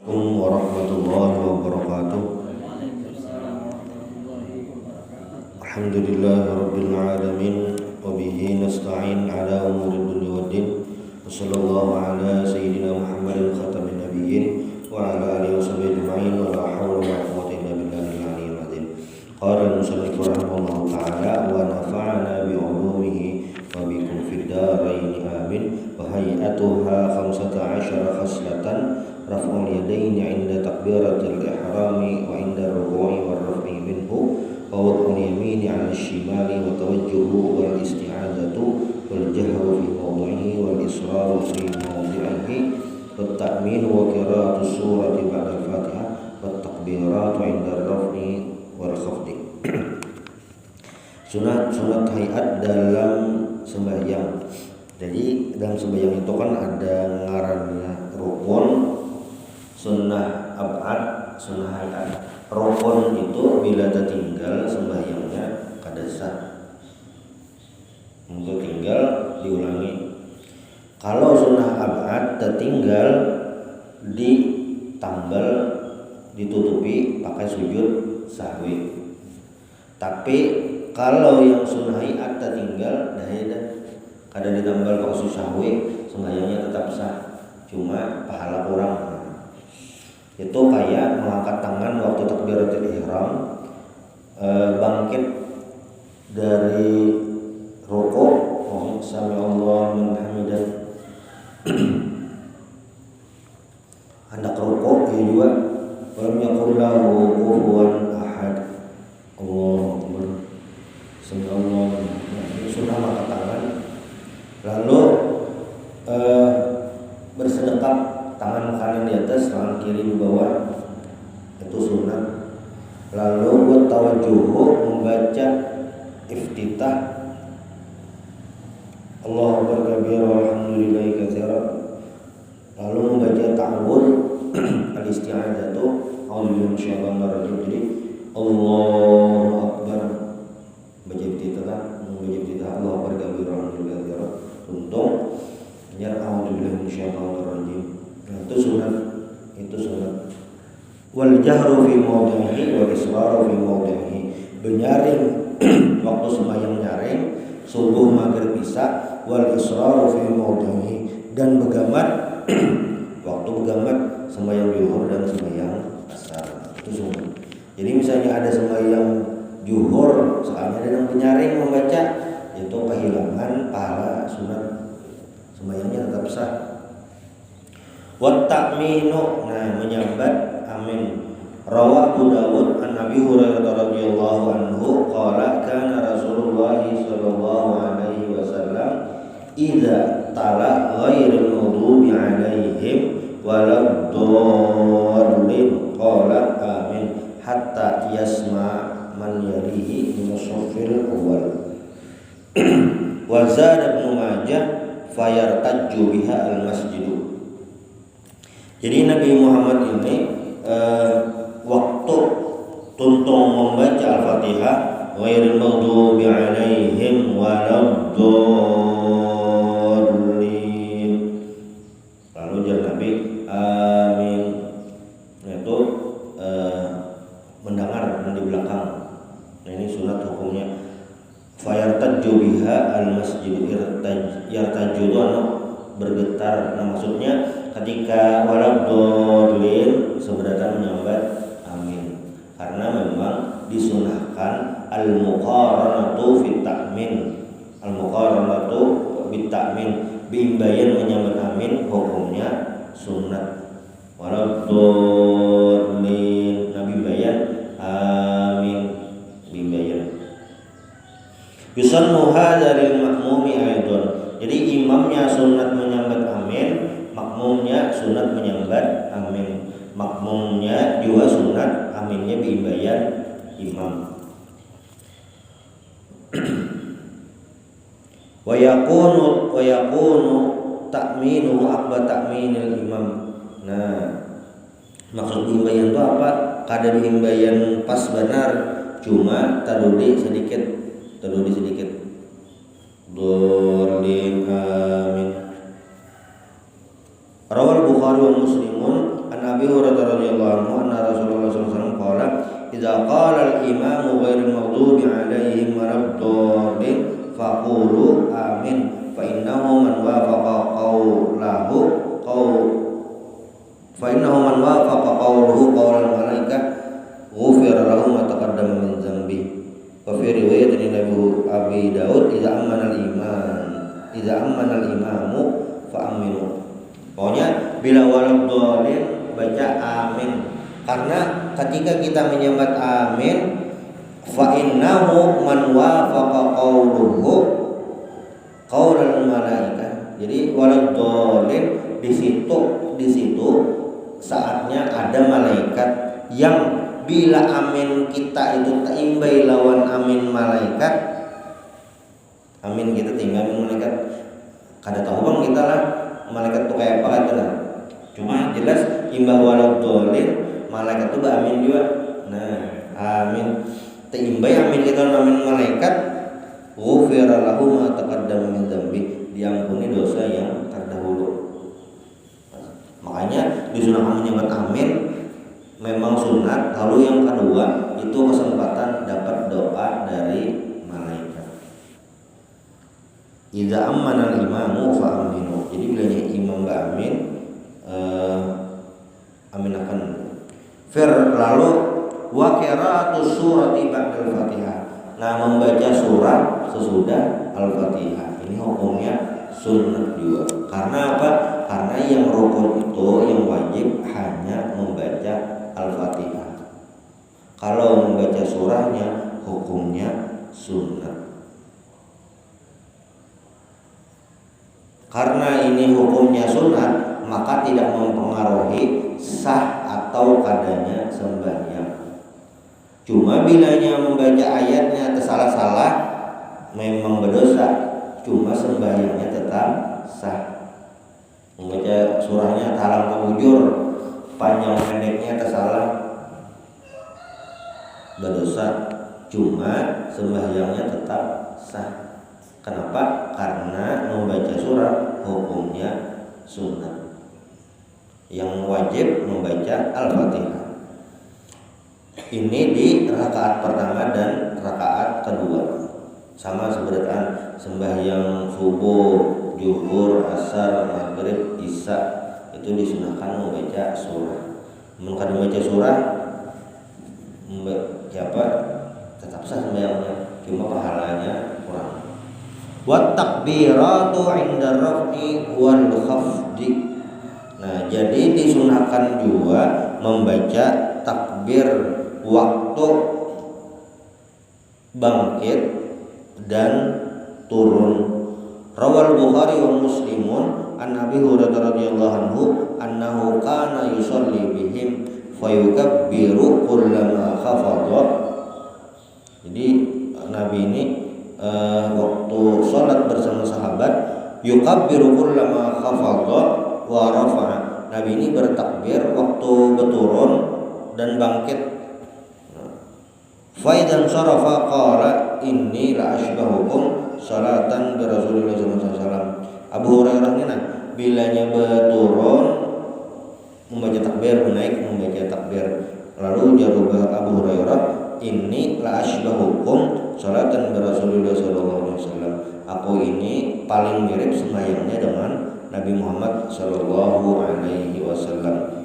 Assalamualaikum warahmatullahi wabarakatuh. Alhamdulillahirabbil alamin wa bihi nasta'in ala umuri dunya waddin. Wassallallahu ala sayyidina Muhammadin khatamin nabiyyin wa ala alihi washabihi ajma'in wa la haula wa la quwwata illa billahil aliyyil azim. Qala al-musannif rahimahullahu ta'ala wa nafa'ana bi 'ulumihi wa bikum fid dharain amin. Wa hay'atuha 15 khaslatan raf'ul yadaini 'inda takbiratil ihrami wa 'inda ruku'i war raf'i minhu wa wad'ul yamini 'ala shimali wa tawajjuhu wal isti'adzatu wal jahru fi mawdi'ihi wal israru fi mawdi'ihi wat ta'min wa qira'atu surati ba'da al-Fatihah wat takbiratu 'inda ar-raf'i wal khafdi. Sunat hayat dalam sembahyang. Jadi dalam sembahyang itu kan ada ngarannya rukun, sunnah ab'ad, sunnah hayat. Rukun itu bila tertinggal sembahyangnya kada sah. Untuk tinggal diulangi. Kalau sunnah ab'ad tertinggal ditambal, ditutupi pakai sujud sahwi. Tapi kalau yang sunnah hayat tertinggal dah kada ditambal pakai sujud sahwi, sembahyangnya tetap sah. Cuma pahala kurang. Itu kayak mengangkat tangan waktu takbiratul ihram, bangkit dari rukuk, sami Allahu liman hamidah, hendak rukuk ya juga walam yakul lahu kufuwan ahad, Allahu akbar, sami Allahu sunnah mengangkat tangan, lalu bersedekap tangan kanan di atas, tangan kiri di bawah, itu sunat. Lalu buat tawajuhu membaca iftitah Allahu akbar kabira walhamdulillahi katsiran. Lalu membaca ta'awudz al-isti'adzatu a'udzu minasyaitonir rajim. Jadi Allahu akbar baca iftitah, Allahu akbar kabira walhamdulillahi katsiran. Untung ya a'udzu minasyaitonir rajim. Itu sunat. Wal jahru fi mawdi'ihi wal israru fi mawdi'ihi. Benyaring waktu sembahyang nyaring, subuh maghrib isya, wal israru fi mawdi'ihi, dan begamat waktu begamat sembahyang zuhur dan sembahyang asar. Itu sunat. Jadi misalnya ada sembahyang zuhur soalnya ada yang benyaring membaca, itu kehilangan pahala sunat, sembahyangnya tetap sah. Wat ta'minu, nah menyambat amin. Rawahu Dawud an Abi Hurairah radhiyallahu anhu qala kana Rasulullah sallallahu alaihi wasallam idza tala ghairil maghdubi alaihim waladdallin qala amin hatta yasma man yalihi min as-saffil awwal. Wa zada Ibnu Majah fayartajju biha al-masjidu. Jadi Nabi Muhammad ini waktu tuntung membaca Al-Fatihah ghairil maghdubi alaihim waladdallin, lalu jangan Nabi amin, itu mendengar di belakang. Nah ini sunat hukumnya. Fayartajju biha al-masjid, yartajju itu bergetar. Nah maksudnya ketika waladdallin sebenarnya menyambat amin, karena memang disunahkan al-muqaranatu fit ta'min. Al-muqaranatu bit ta'min, biimbayan menyambat amin hukumnya sunat. Waladdallin Nabi bayan amin biimbayan. Yusannu hadza lil ma'mumi aidon. Jadi imamnya sunat menyambat amin, makmumnya sunat menyambat amin. Makmumnya juga sunat aminnya biimbayan imam. Wa yakunu ta'minu aqba ta'minil imam. Nah, maksud biimbayan itu apa? Kada biimbayan pas benar, cuma tadudi sedikit. Dolin amin. Rawal Bukhari wa Muslimun an Abi Hurairah radhiyallahu anhu anna Rasulullah sallallahu alaihi wasallam qala idza qala al-imamu ghairil maghdubi 'alaihim waladdallin faqulu amin fa innahu man wafaqa qawlahu qawlal malaikah ghufira lahu ma taqaddama min dzambi. Wa fi riwayatin Abi Daud idza ammana al-imamu fa aminu. Pokoknya bila waladdallin baca amin, karena ketika kita menyambat amin fa innahu man wafaqa qawluhu qaulal malaikah. Jadi waladdallin di situ saatnya ada malaikat yang bila amin kita itu teimbai lawan amin malaikat, amin kita tinggal malaikat kada tahu bang kita lah malaikat tuh kayak apa gitu lah. Cuma jelas imbah waladdallin malaikat tuh amin juga. Nah, amin teimbai amin kita amin malaikat ghufira lahu ma taqaddama min dzambi, diampuni dosa yang terdahulu. Makanya disunahkan menyebut amin memang sunat. Lalu yang kedua itu kesempatan dapat doa dari malaikat. Idza ammana al-imamu fa aminu. Jadi bilanya imam ba'amin aminakan. Lalu wa qira'atus surati ba'dal Fatihah. Nah, membaca surat sesudah Al-Fatihah ini hukumnya sunnah juga. Karena apa? Karena yang rukun itu yang wajib hanya membaca Al-Fatihah. Kalau membaca surahnya hukumnya sunnah. Karena ini hukumnya sunat, maka tidak mempengaruhi sah atau kadanya sembahyang. Cuma bilanya membaca ayatnya tersalah-salah memang berdosa, cuma sembahyangnya tetap sah. Membaca surahnya talang kebujur, panjang pendeknya tersalah berdosa, cuma sembahyangnya tetap sah. Kenapa? Karena membaca surah hukumnya sunnah. Yang wajib membaca Al-Fatihah. Ini di rakaat pertama dan rakaat kedua. Sama seperti sembahyang subuh, zuhur, asar, maghrib, isya itu disunahkan membaca surah. Kalau membaca surah siapa tetap sah sembahyangnya, cuma pahalanya kurang. Wa takbiratu 'inda raf'i wal khafdi. Nah, jadi disunahkan juga membaca takbir waktu bangkit dan turun. Rawal Bukhari wa Muslimun an Abi Hurairah radhiyallahu anhu annahu kana yusalli bihim fayukabbiru kullama khafadha. Jadi Nabi ini waktu sholat bersama sahabat yukabbiru kullama khafadha wa rafa'a. Nabi ini bertakbir waktu berturun dan bangkit. Fa idzan sarafa qala inni la ashbahukum salatan bi Rasulillah sallallahu alaihi wasallam. Abu Hurairah ini bilanya berturun membaca takbir, menaik membaca takbir. Lalu jawab Abu Hurairah, inni la ashbahukum salatan bi Rasulillah sallallahu alaihi wasallam. Aku ini paling mirip sembahyangnya dengan Nabi Muhammad sallallahu alaihi wasallam.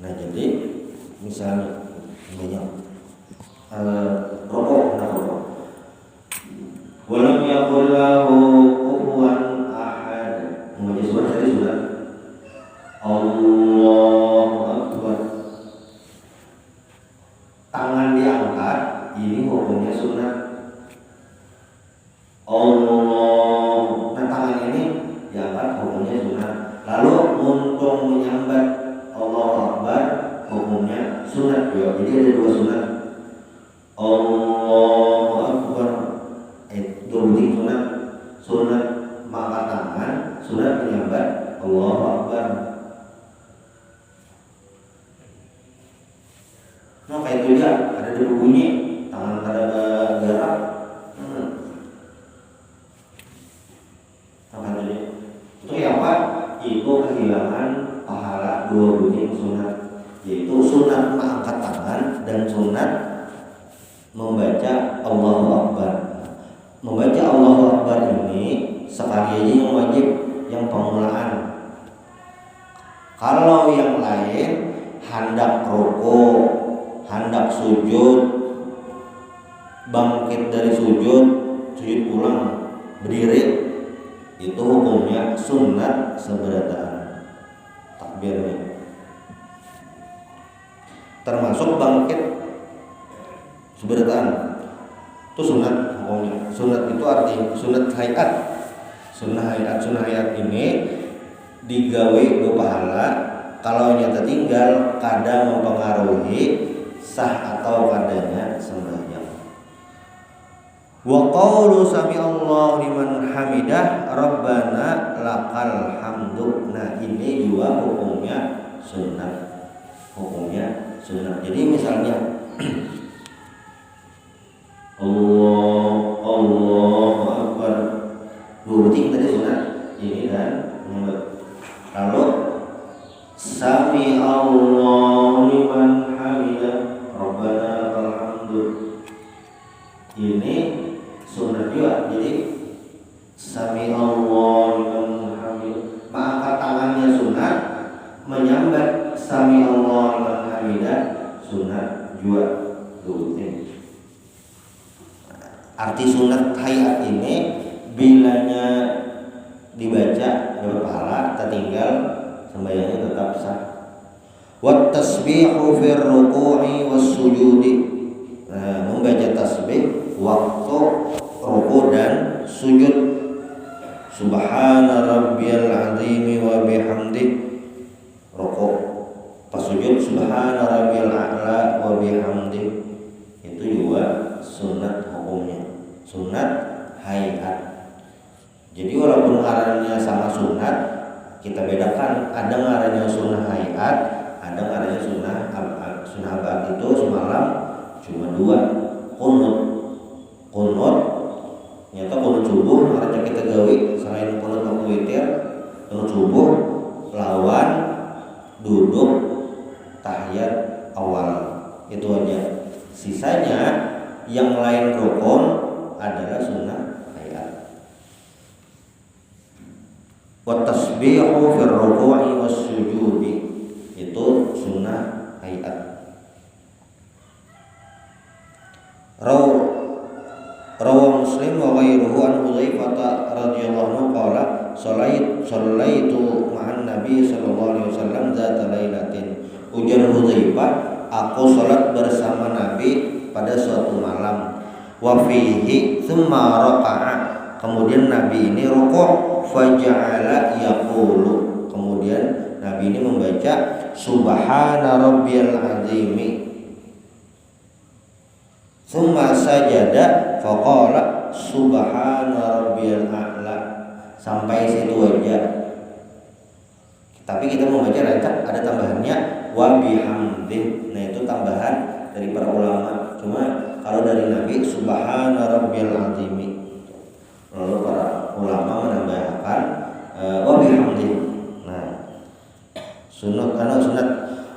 Nah, jadi misalnya banyak rokok, walam yakul lahu kufuwan ahad. Membaca surah tadi sudah Allahu Akbar, tangan diangkat, ini hukumnya sunat. Allah, nah tangan ini diangkat hukumnya sunat. Lalu untuk menyambat Allahu Akbar hukumnya sunat juga. Jadi ada dua sunat. Allahu Akbar dua sunat. Sunat mengangkat tangan, sunat menyambat Allahu Akbar. Nah kayak itu dia, ada bunyi, tangan ada gerak. Itu kayak apa? itu kehilangan pahala 2 bunyi sunat, yaitu sunat mengangkat tangan dan sunat membaca Allahu Akbar. Membaca Allahu Akbar ini sekali aja yang wajib, yang permulaan. Kalau yang lain hendak rukuk, hendak sujud, bangkit dari sujud ulang, berdiri, itu hukumnya sunat seberataan takbirnya. Termasuk bangkit seberataan itu sunat hukumnya. Sunat itu artinya sunat hayat. Sunnah hayat ini digawe berpahala kalau nyata tinggal kada mempengaruhi sah atau kadanya sembahyang. Wa qaulu sami'allahu liman hamidah rabbana lakal hamdu. Nah, ini juga hukumnya sunat. Jadi misalnya Allahu Akbar, berarti tadi sunat ini dan lalu sami'allahu liman hamidah rabbana lakal hamdu, ini sunat juga. Jadi sami'allahu liman hamidah, mengangkat tangannya sunat, menyambat sami'allahu liman hamidah sunat juga rutin. Arti sunat hayat ini bilanya dibaca dapat pahala, tertinggal sembahyangnya tetap sah. Wat tasbihu fir ruku'i was sujudi. Nah, membaca tasbih waktu ruku' dan sujud. Subhana rabbiyal azim wa bihamdi. Ruku', pas sujud subhana rabbiyal a'la wa bihamdi. Itu juga sunat hukumnya, sunat hayat. Jadi walaupun ngarannya sama sunat, kita bedakan, ada ngarannya sunnah hayat, ada ngarannya sunnah abad. Itu semalam cuma 2, kunut nyata kunut subuh ngarannya kita gawe selain kunut waktu witir, kunut subuh lawan duduk tahiyat awal, itu aja. Sisanya yang lain rukun adalah sunnah hayat. Wa tasbihu fir ruku'i was sujudi, itu sunnah hayat. Rawa Muslim wa ghairuhu an Hudzaifah radhiyallahu anhu qala shallaitu ma'an Nabi sallallahu alaihi wasallam zata lailatin. Ujar Hudzaifah, aku salat bersama Nabi pada suatu malam. Wa fihi tsumma raka'a, kemudian Nabi ini rukuk, faja'ala yaqulu, kemudian Nabi ini membaca subhana rabbiyal azimi. Tsumma sajada faqala subhana rabbiyal a'la. Sampai situ aja. Tapi kita membaca rancak ada tambahannya wa bihamdih. Nah, itu tambahan dari para ulama. Cuma kalau dari Nabi subhana rabbiyal azimi. Lalu para ulama menambahkan wa bihamdih. Nah, sunat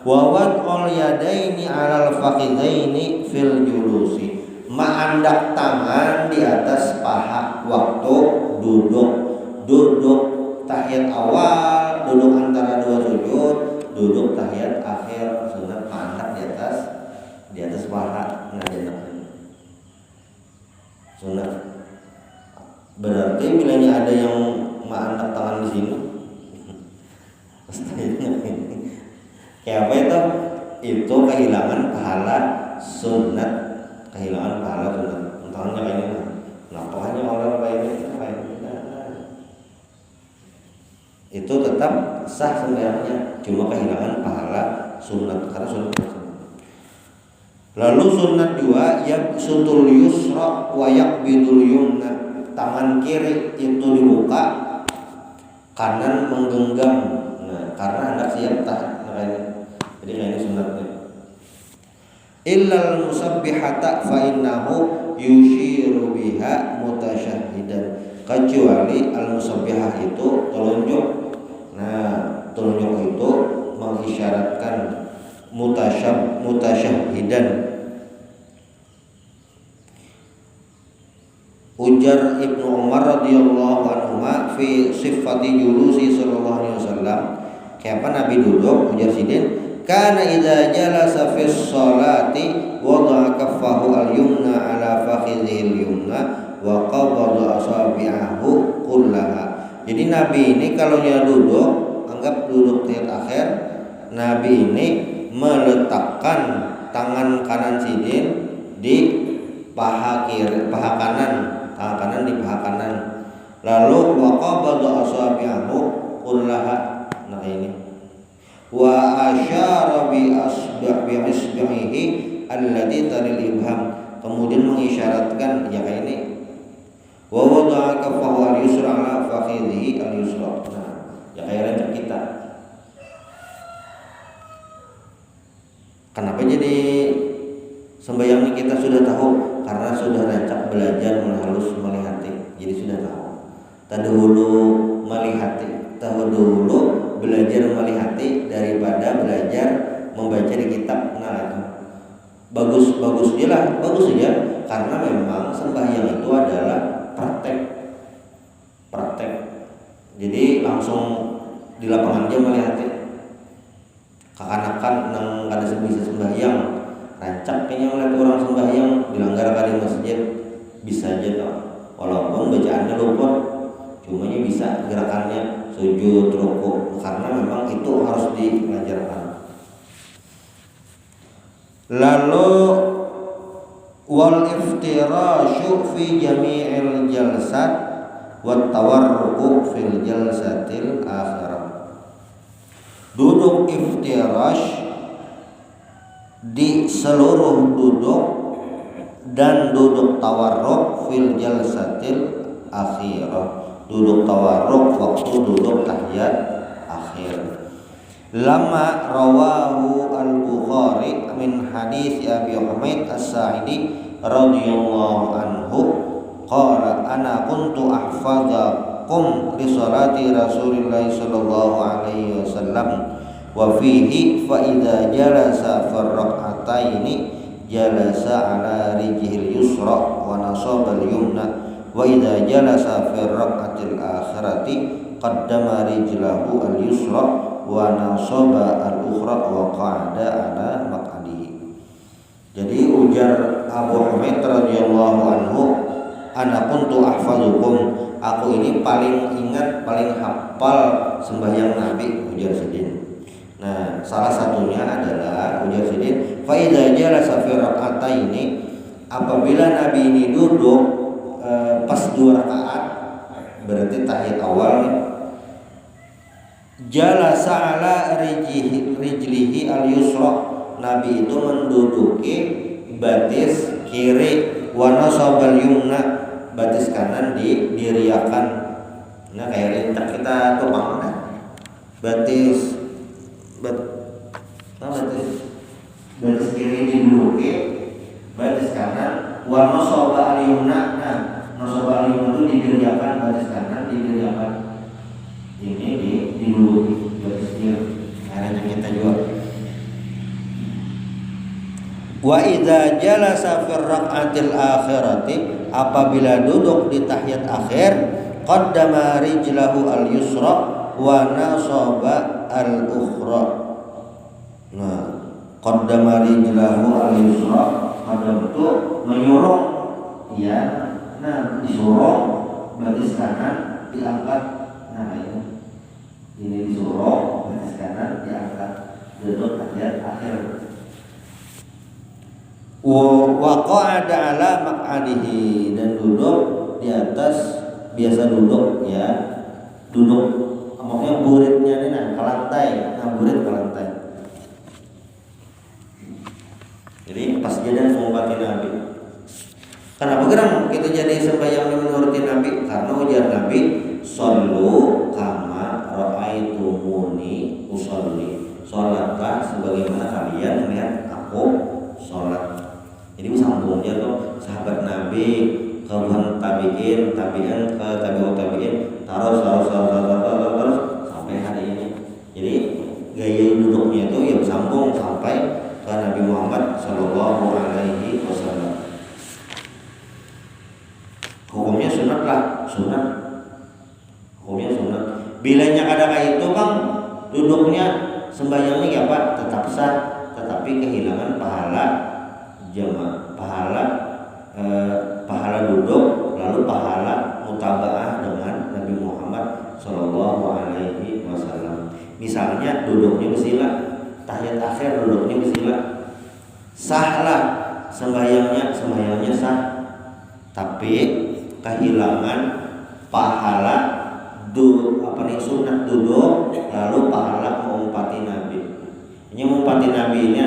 wa wad'ul yadaini 'alal fakhidhaini fil julusi, ma'andak tangan di atas paha waktu duduk tahiyat awal, duduk antara 2 sujud, duduk tahiyat akhir, sunat ma'andak di atas paha. Nah, sunat berarti bilanya ada yang ma'andak tangan di sini kayak apa itu? Itu kehilangan pahala sunat, Tangannya kayak ini, kenapa hanya orang kayak ini? Itu tetap sah sembahyangnya, cuma kehilangan pahala sunat karena sunat. Lalu sunat 2, yabsutul yusra wa yaqbidul yumna. Tangan kiri itu dibuka, kanan menggenggam. Nah, karena hendak siap tahan. Jadi ini sunatnya. Illal musabbihata fa innahu yushiru biha mutasyahhidan. Kecuali al musabbihah itu telunjuk. Nah, mengisyaratkan mutasyahhidan. Ujar Ibnu Umar radhiyallahu anhu fi sifati julusi sallallahu alaihi wasallam, kapan Nabi duduk, ujar sidin, kana idza jalasa fi sholati wada'a kaffahu al-yumna ala fakhidhihi al-yumna wa qabada asabi'ahu kullaha. Jadi Nabi ini kalau dia duduk, anggap duduk tahiyat akhir, Nabi ini meletakkan tangan kanan sidin di paha kiri, paha kanan, tangan kanan di paha kanan. Lalu wa qabada asabi'ahu kullaha. Nah ini wa asyara bi isbihi allati talil ibham, kemudian mengisyaratkan ya kayak ini, wa wada'a kaffahu al-yusra ala fakhidhihi al-yusra. Nah, ya kayak rencana kita. Kenapa jadi sembahyang ini kita sudah tahu? Karena sudah rancak belajar menghalus melihati. Jadi sudah tahu. Tadahulu melihati, tadahulu belajar melihati daripada belajar membaca di kitab. Nah itu bagus dia lah, bagus saja, karena memang sembahyang itu adalah praktek. Jadi langsung di lapangan aja melihati. Kakanakan nang kada bisa sembahyang, rancak kayaknya melihat orang sembahyang dilanggar di masjid, bisa aja tau. Walaupun bacaannya luput, cumanya bisa gerakannya sujud, rukuk, karena memang itu harus dipelajarkan. Lalu wal iftirashu fi jami'il jalsat wat tawarruku fil jalsatil akhirah. Duduk iftirash di seluruh duduk dan duduk tawarruk fil jalsatil akhirah. Duduk tawarruk waktu duduk tahiyat akhir. Lama rawahu al-Bukhari min hadis Abi Humaid As-Sa'idi radhiyallahu anhu qala ana kuntu ahfadzakum li salati Rasulillah sallallahu alaihi wasallam wa fihi fa idza jalasa fi rak'ataini jalasa ala rijhil yusra wa nasaba al-yumna wa idza jalasa fi rak'atil akhirati qaddama rijlahu al-yusra wa nasaba al-ukhra wa qa'ada ala maq'adihi. Jadi ujar Abu Humaid radhiyallahu anhu, ana kuntu ahfazukum, aku ini paling ingat, paling hafal sembahyang Nabi, ujar sidin. Nah, salah satunya adalah ujar sidin, fa idza jalasa fi rak'ataini, apabila Nabi ini duduk pas 2 rakaat, berarti tahiyat awal nih, jalasa ala rijlihi al-yusra, Nabi itu menduduki batis kiri, wa nasabal yumna, batis kanan diriakan. Nah kayak lintak kita topang kan, batis kiri diduduki, batis kanan, wa nasabal yumna. Nah nasabal yumna itu diriakan, batis kanan diriakan. Ini diduduki batis kiri. Karena kita juga. Wa idza jalasa fi rak'atil akhirati, apabila duduk di tahiyat akhir, qaddama rijlahu al-yusra wa nasaba al-ukhra. Nah, qaddama rijlahu al-yusra, qaddam itu menyuruh, ya. Nah, disuruh, batis kanan diangkat. Nah, ini disuruh, batis kanan diangkat. Duduk tahiyat akhir. Wa qa'ada ala maq'adihi, dan duduk di atas, biasa duduk ya, duduk maksudnya buritnya ini ke lantai, burit ke lantai. Jadi pas jalan mengumpati Nabi. Kenapa geram kita jadi sembahyang menuruti Nabi? Karena ujar Nabi, shollu kama ra'aitumuni usolli, sholatlah sebagaimana kalian melihat aku sholat. Jadi sambungnya tuh sahabat Nabi ke tabi'in ke tabi'ut tabi'in terus sampai hari ini. Jadi gaya duduknya itu yang sambung sampai ke Nabi Muhammad Shallallahu Alaihi Wasallam. Hukumnya sunat lah, sunat. Hukumnya sunat. Bilanya kadang itu bang duduknya sembahyangnya ya Pak tetap sah, tetapi kehilangan pahala jemaah, pahala duduk, lalu pahala mutabaah dengan Nabi Muhammad Shallallahu Alaihi Wasallam. Misalnya duduknya bismillah, tahiyat akhir duduknya bismillah, sah lah sembahyangnya sah, tapi kehilangan pahala sunat duduk lalu pahala mengumpati Nabi. Ini mengumpati Nabi ini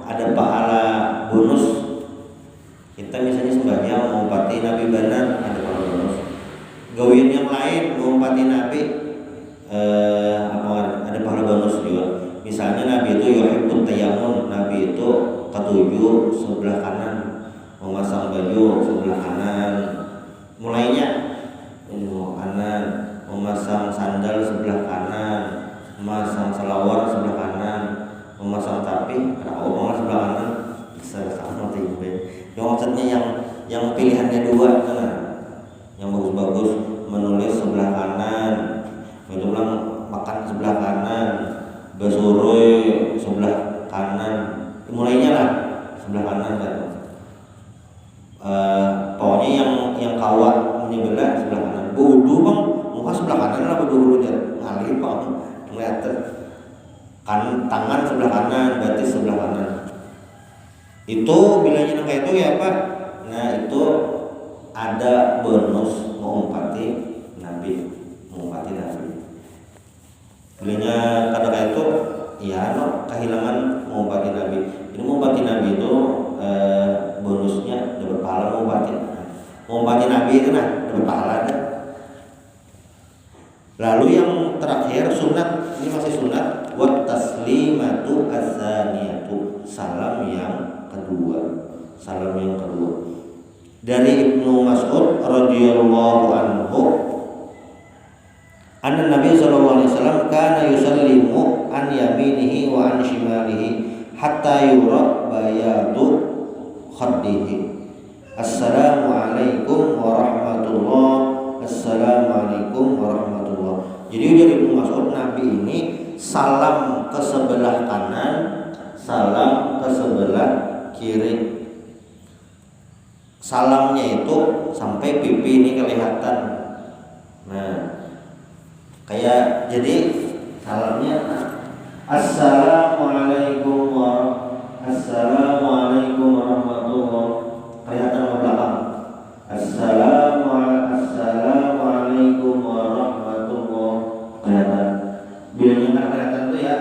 ada pahala bonus. Kita misalnya sembahyang mengumpati Nabi benar ada pahala bonus. Gawian yang lain mengumpati Nabi ada pahala bonus juga. Misalnya Nabi itu yuhibbut tayammun, Nabi itu ketujuh sebelah kanan, memasang baju sebelah kanan, mulainya kanan, memasang sandal sebelah kanan, memasang selawar sebelah kanan, memasang tapi orang sebelah kanan, bisa sama tipe. Yang maksudnya yang pilihannya dua kan, yang bagus-bagus menulis sebelah kanan, itu bilang makan sebelah kanan, besurui sebelah kanan, mulainya lah sebelah kanan kan. Pokoknya yang kawat menyebelah sebelah kanan. Wudu bang, muka sebelah kanan lah wudu ngalih bang, kelihatan kan tangan sebelah kanan, batis sebelah kanan. Itu bilanya kayak itu ya Pak. Nah itu ada bonus mengumpati Nabi. Bilanya kata kayak itu, ya kehilangan mengumpati Nabi. Ini mengumpati Nabi itu bonusnya dapat pahala mengumpati Nabi itu dapat pahala ada. Lalu yang terakhir sunat, ini masih sunat, wa taslimatu ats-tsaniyatu, salam yang kedua. Dari Ibnu Mas'ud radhiyallahu anhu, anna Nabi sallallahu alaihi wasallam kana yusallimu an yaminihi wa an shimalihi hatta yura bayadu khaddihi. Assalamualaikum warahmatullahi. Assalamualaikum warahmatullah. Jadi dari Ibnu Mas'ud, Nabi ini salam ke sebelah kanan, salam ke sebelah kiri. Salamnya itu sampai pipi ini kelihatan. Nah, kayak jadi salamnya Assalamualaikum warahmatullah. Kelihatan ke belakang. Assalamualaikum warahmatullah. Kelihatan. Bilanya kan kelihatan tuh ya.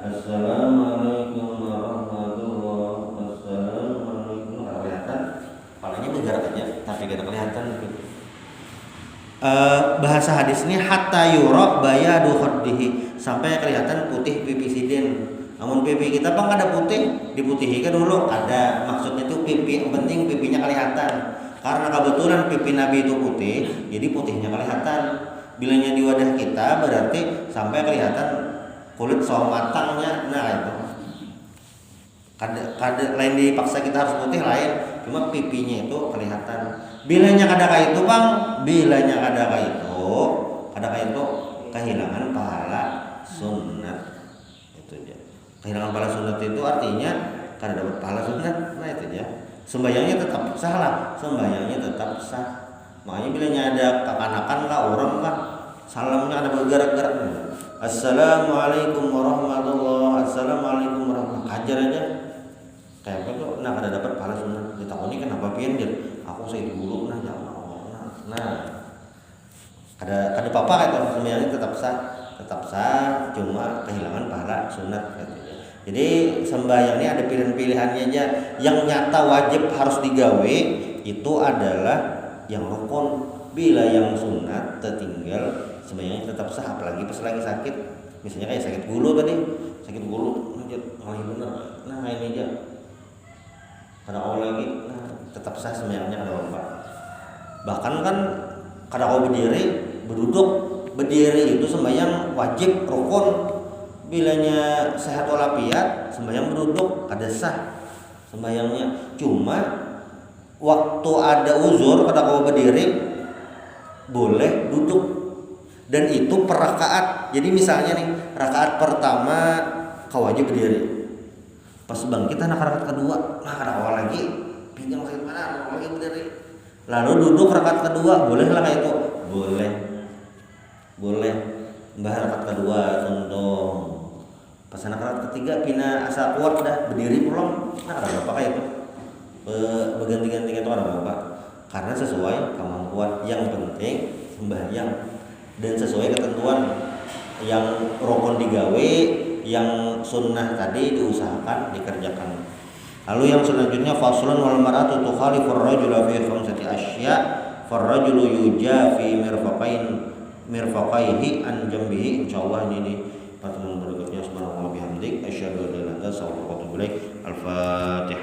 Assalamualaikum warahmatullah. Assalamualaikum. Kelihatan. Palanya bergerak aja, tapi gak kelihatan. Bahasa hadis ini hatta yura bayadu khaddihi, sampai kelihatan putih pipi sidin. Namun pipi kita bang ada putih, diputihi kan dulu ada. Maksudnya itu pipi, yang penting pipinya kelihatan. Karena kebetulan pipi Nabi itu putih, jadi putihnya kelihatan. Bilanya di wadah kita berarti sampai kelihatan kulit sawo matangnya. Nah itu. Kada lain dipaksa kita harus putih lain, cuma pipinya itu kelihatan. Bilanya kadang itu bang, bilanya kadang itu kehilangan pahala sunat. Itu aja. Kehilangan pahala sunat itu artinya kada dapat pahala sunat. Nah itu aja. Sembayangnya tetap sah lah, sembayangnya tetap sah. Makanya bilanya ada kekanakan lah, orang lah, salamnya ada bergerak-gerak. Assalamualaikum warahmatullah. Assalamualaikum warahmatullah. Kajar aja. Kayak apa tuh? Nah kada dapat pahala sunat. Ditakoni kenapa pian dia? Aku saya dulu nah ada apa-apa kata sembahyangnya tetap sah, cuma kehilangan pahala sunat katanya. Jadi sembahyang ini ada pilihan-pilihannya aja. Yang nyata wajib harus digawe itu adalah yang rukun. Bila yang sunat tertinggal sembahyangnya tetap sah, apalagi pas lagi sakit. Misalnya kayak sakit gulu tadi, bener. Nah ini aja. Kada awal lagi, tetap sah sembahyangnya kada apa. Bahkan kan kada kau berdiri, berduduk. Berdiri itu sembahyang wajib rukun. bilanya sehat walafiat sembahyang berduduk kada sah sembahyangnya. Cuma waktu ada uzur kada kau berdiri boleh duduk, dan itu per rakaat. Jadi misalnya nih rakaat pertama kau wajib berdiri, pas bangkit anak rakaat kedua nah kada awal lagi pinjam kayak mana lagi berdiri, lalu duduk rakaat kedua boleh lah kayak itu, boleh mbah rakaat kedua contoh, pas anak rakaat ketiga pina asa kuat dah berdiri pulang nah kada apa kayak itu berganti-ganti itu kada apa, karena sesuai kemampuan. Yang penting sembahyang dan sesuai ketentuan yang rukun digawe, yang sunnah tadi diusahakan dikerjakan. Lalu yang selanjutnya faslun wal mar'atu tukhalifur rajula fi khamsati asya farrajulu yujafi mirfaqaihi an jambihi. Insyaallah ini nih pertemuan berikutnya. Subhanallah bihamdik asyhadu an la ilaha illa anta astaghfiruka wa atubu ilaik. Al-Fatihah.